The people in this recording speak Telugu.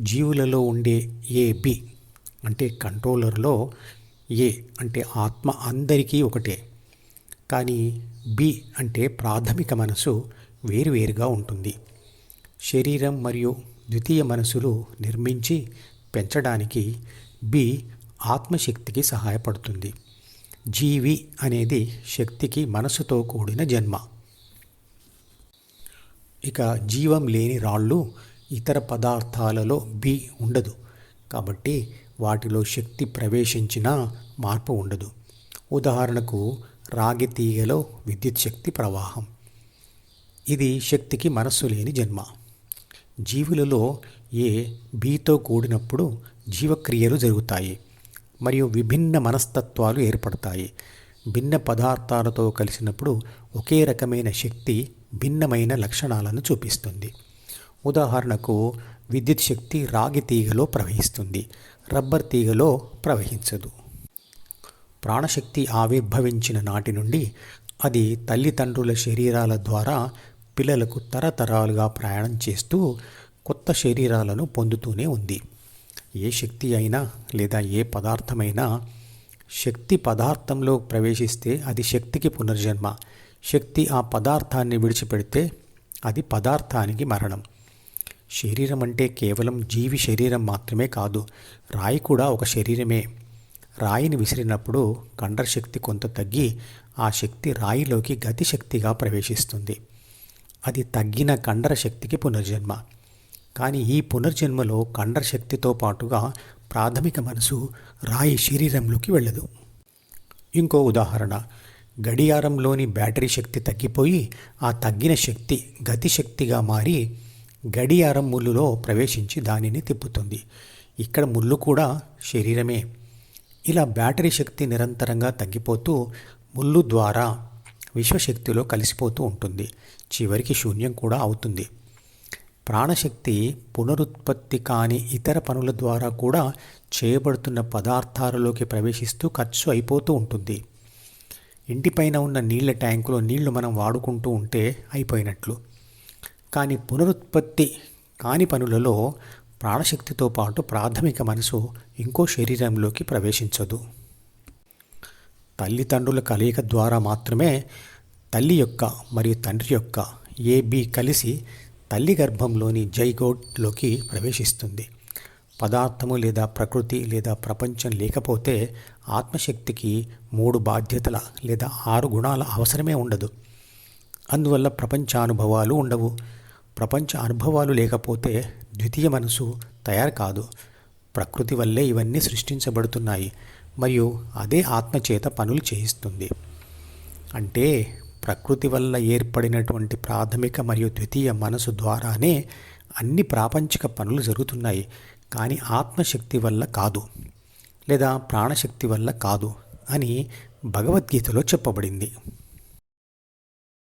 జీవులలో ఉండే ఏ బి అంటే కంట్రోలర్లో ఏ అంటే ఆత్మ అందరికీ ఒకటే. కానీ బి అంటే ప్రాథమిక మనసు వేరువేరుగా ఉంటుంది. శరీరం మరియు ద్వితీయ మనసులు నిర్మించి పెంచడానికి బి ఆత్మశక్తికి సహాయపడుతుంది. జీవి అనేది శక్తికి మనసుతో కూడిన జన్మ. ఇక జీవం లేని రాళ్ళు ఇతర పదార్థాలలో బి ఉండదు. కాబట్టి వాటిలో శక్తి ప్రవేశించినా మార్పు ఉండదు. ఉదాహరణకు రాగి తీగలో విద్యుత్ శక్తి ప్రవాహం. ఇది శక్తికి మనస్సు లేని జన్మ. జీవులలో ఏ బితో కూడినప్పుడు జీవక్రియలు జరుగుతాయి మరియు విభిన్న మనస్తత్వాలు ఏర్పడతాయి. భిన్న పదార్థాలతో కలిసినప్పుడు ఒకే రకమైన శక్తి భిన్నమైన లక్షణాలను చూపిస్తుంది. ఉదాహరణకు విద్యుత్ శక్తి రాగి తీగలో ప్రవహిస్తుంది, రబ్బర్ తీగలో ప్రవహించదు. ప్రాణశక్తి ఆవిర్భవించిన నాటి నుండి అది తల్లిదండ్రుల శరీరాల ద్వారా పిల్లలకు తరతరాలుగా ప్రయాణం చేస్తూ కొత్త శరీరాలను పొందుతూనే ఉంది. ఏ శక్తి అయినా లేదా ఏ పదార్థమైనా శక్తి పదార్థంలో ప్రవేశిస్తే అది శక్తికి పునర్జన్మ. శక్తి ఆ పదార్థాన్ని విడిచిపెడితే అది పదార్థానికి మరణం. శరీరం అంటే కేవలం జీవి శరీరం మాత్రమే కాదు, రాయి కూడా ఒక శరీరమే. రాయిని విసిరినప్పుడు కండరశక్తి కొంత తగ్గి ఆ శక్తి రాయిలోకి గతిశక్తిగా ప్రవేశిస్తుంది. అది తగ్గిన కండర శక్తికి పునర్జన్మ. కానీ ఈ పునర్జన్మలో కండర శక్తితో పాటుగా ప్రాథమిక మనసు రాయి శరీరంలోకి వెళ్ళదు. ఇంకో ఉదాహరణ, గడియారంలోని బ్యాటరీ శక్తి తగ్గిపోయి ఆ తగ్గిన శక్తి గతిశక్తిగా మారి గడియారం ముళ్ళులో ప్రవేశించి దానిని తిప్పుతుంది. ఇక్కడ ముళ్ళు కూడా శరీరమే. ఇలా బ్యాటరీ శక్తి నిరంతరంగా తగ్గిపోతూ ముళ్ళు ద్వారా విశ్వశక్తిలో కలిసిపోతూ ఉంటుంది. చివరికి శూన్యం కూడా అవుతుంది. ప్రాణశక్తి పునరుత్పత్తి కాని ఇతర పనుల ద్వారా కూడా చేయబడుతున్న పదార్థాలలోకి ప్రవేశిస్తూ ఖర్చు అయిపోతూ ఉంటుంది. ఇంటిపైన ఉన్న నీళ్ల ట్యాంకులో నీళ్లు మనం వాడుకుంటూ ఉంటే అయిపోయినట్లు. కానీ పునరుత్పత్తి కాని పనులలో ప్రాణశక్తితో పాటు ప్రాథమిక మనసు ఇంకో శరీరంలోకి ప్రవేశించదు. తల్లిదండ్రుల కలయిక ద్వారా మాత్రమే తల్లి యొక్క మరియు తండ్రి యొక్క ఏబి కలిసి తల్లి గర్భంలోని జైగోట్లోకి ప్రవేశిస్తుంది. పదార్థము లేదా ప్రకృతి లేదా ప్రపంచం లేకపోతే ఆత్మశక్తికి 3 బాధ్యతల లేదా 6 గుణాల అవసరమే ఉండదు. అందువల్ల ప్రపంచానుభవాలు ఉండవు. ప్రపంచ అనుభవాలు లేకపోతే ద్వితీయ మనసు తయారు కాదు. ప్రకృతి వల్లే ఇవన్నీ సృష్టించబడుతున్నాయి మరియు అదే ఆత్మచేత పనులు చేయిస్తుంది. అంటే ప్రకృతి వల్ల ఏర్పడినటువంటి ప్రాథమిక మరియు ద్వితీయ మనసు ద్వారానే అన్ని ప్రాపంచిక పనులు జరుగుతున్నాయి. కానీ ఆత్మశక్తి వల్ల కాదు లేదా ప్రాణశక్తి వల్ల కాదు అని భగవద్గీతలో చెప్పబడింది.